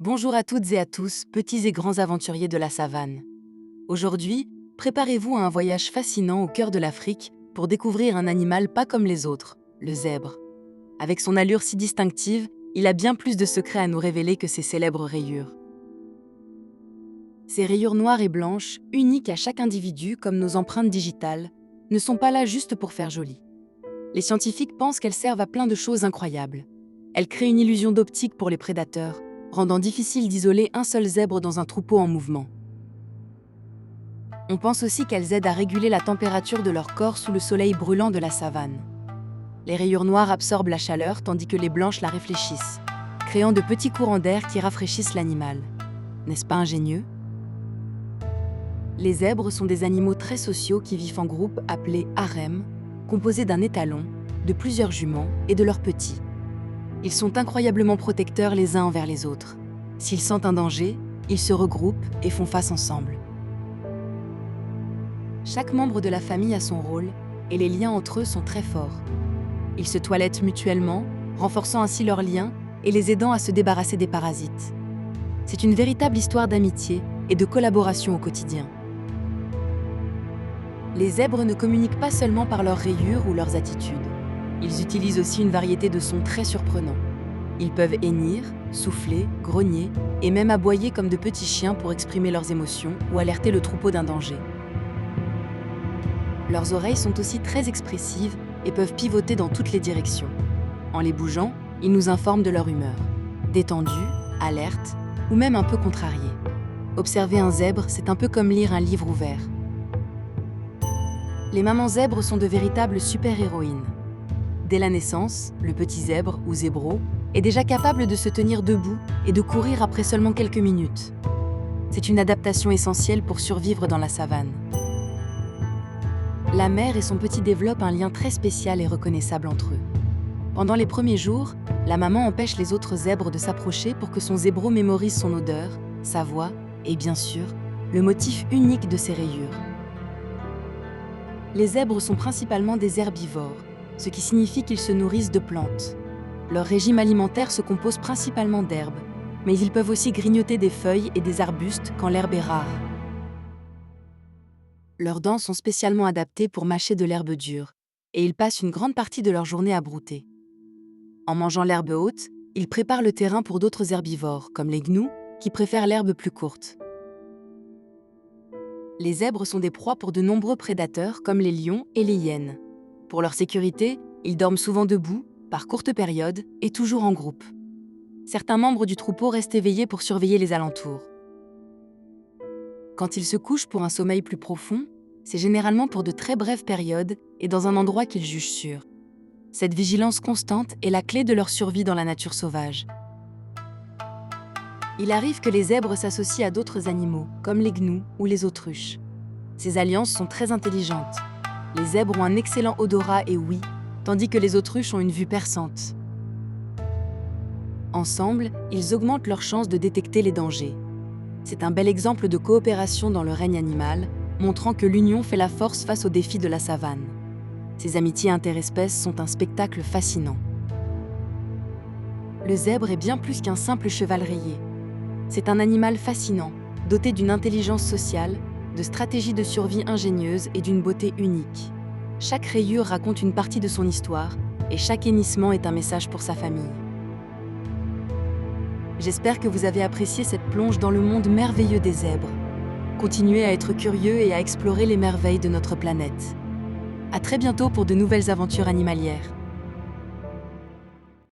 Bonjour à toutes et à tous, petits et grands aventuriers de la savane. Aujourd'hui, préparez-vous à un voyage fascinant au cœur de l'Afrique pour découvrir un animal pas comme les autres, le zèbre. Avec son allure si distinctive, il a bien plus de secrets à nous révéler que ses célèbres rayures. Ces rayures noires et blanches, uniques à chaque individu comme nos empreintes digitales, ne sont pas là juste pour faire joli. Les scientifiques pensent qu'elles servent à plein de choses incroyables. Elles créent une illusion d'optique pour les prédateurs, rendant difficile d'isoler un seul zèbre dans un troupeau en mouvement. On pense aussi qu'elles aident à réguler la température de leur corps sous le soleil brûlant de la savane. Les rayures noires absorbent la chaleur tandis que les blanches la réfléchissent, créant de petits courants d'air qui rafraîchissent l'animal. N'est-ce pas ingénieux? Les zèbres sont des animaux très sociaux qui vivent en groupe appelés harems, composés d'un étalon, de plusieurs juments et de leurs petits. Ils sont incroyablement protecteurs les uns envers les autres. S'ils sentent un danger, ils se regroupent et font face ensemble. Chaque membre de la famille a son rôle et les liens entre eux sont très forts. Ils se toilettent mutuellement, renforçant ainsi leurs liens et les aidant à se débarrasser des parasites. C'est une véritable histoire d'amitié et de collaboration au quotidien. Les zèbres ne communiquent pas seulement par leurs rayures ou leurs attitudes. Ils utilisent aussi une variété de sons très surprenants. Ils peuvent hennir, souffler, grogner et même aboyer comme de petits chiens pour exprimer leurs émotions ou alerter le troupeau d'un danger. Leurs oreilles sont aussi très expressives et peuvent pivoter dans toutes les directions. En les bougeant, ils nous informent de leur humeur. Détendus, alertes ou même un peu contrariés. Observer un zèbre, c'est un peu comme lire un livre ouvert. Les mamans zèbres sont de véritables super-héroïnes. Dès la naissance, le petit zèbre, ou zébro, est déjà capable de se tenir debout et de courir après seulement quelques minutes. C'est une adaptation essentielle pour survivre dans la savane. La mère et son petit développent un lien très spécial et reconnaissable entre eux. Pendant les premiers jours, la maman empêche les autres zèbres de s'approcher pour que son zébro mémorise son odeur, sa voix et bien sûr, le motif unique de ses rayures. Les zèbres sont principalement des herbivores, ce qui signifie qu'ils se nourrissent de plantes. Leur régime alimentaire se compose principalement d'herbes, mais ils peuvent aussi grignoter des feuilles et des arbustes quand l'herbe est rare. Leurs dents sont spécialement adaptées pour mâcher de l'herbe dure, et ils passent une grande partie de leur journée à brouter. En mangeant l'herbe haute, ils préparent le terrain pour d'autres herbivores, comme les gnous, qui préfèrent l'herbe plus courte. Les zèbres sont des proies pour de nombreux prédateurs, comme les lions et les hyènes. Pour leur sécurité, ils dorment souvent debout, par courtes périodes, et toujours en groupe. Certains membres du troupeau restent éveillés pour surveiller les alentours. Quand ils se couchent pour un sommeil plus profond, c'est généralement pour de très brèves périodes et dans un endroit qu'ils jugent sûr. Cette vigilance constante est la clé de leur survie dans la nature sauvage. Il arrive que les zèbres s'associent à d'autres animaux, comme les gnous ou les autruches. Ces alliances sont très intelligentes. Les zèbres ont un excellent odorat et ouïe, tandis que les autruches ont une vue perçante. Ensemble, ils augmentent leurs chances de détecter les dangers. C'est un bel exemple de coopération dans le règne animal, montrant que l'union fait la force face aux défis de la savane. Ces amitiés interespèces sont un spectacle fascinant. Le zèbre est bien plus qu'un simple cheval rayé. C'est un animal fascinant, doté d'une intelligence sociale, de stratégies de survie ingénieuses et d'une beauté unique. Chaque rayure raconte une partie de son histoire, et chaque hennissement est un message pour sa famille. J'espère que vous avez apprécié cette plonge dans le monde merveilleux des zèbres. Continuez à être curieux et à explorer les merveilles de notre planète. À très bientôt pour de nouvelles aventures animalières.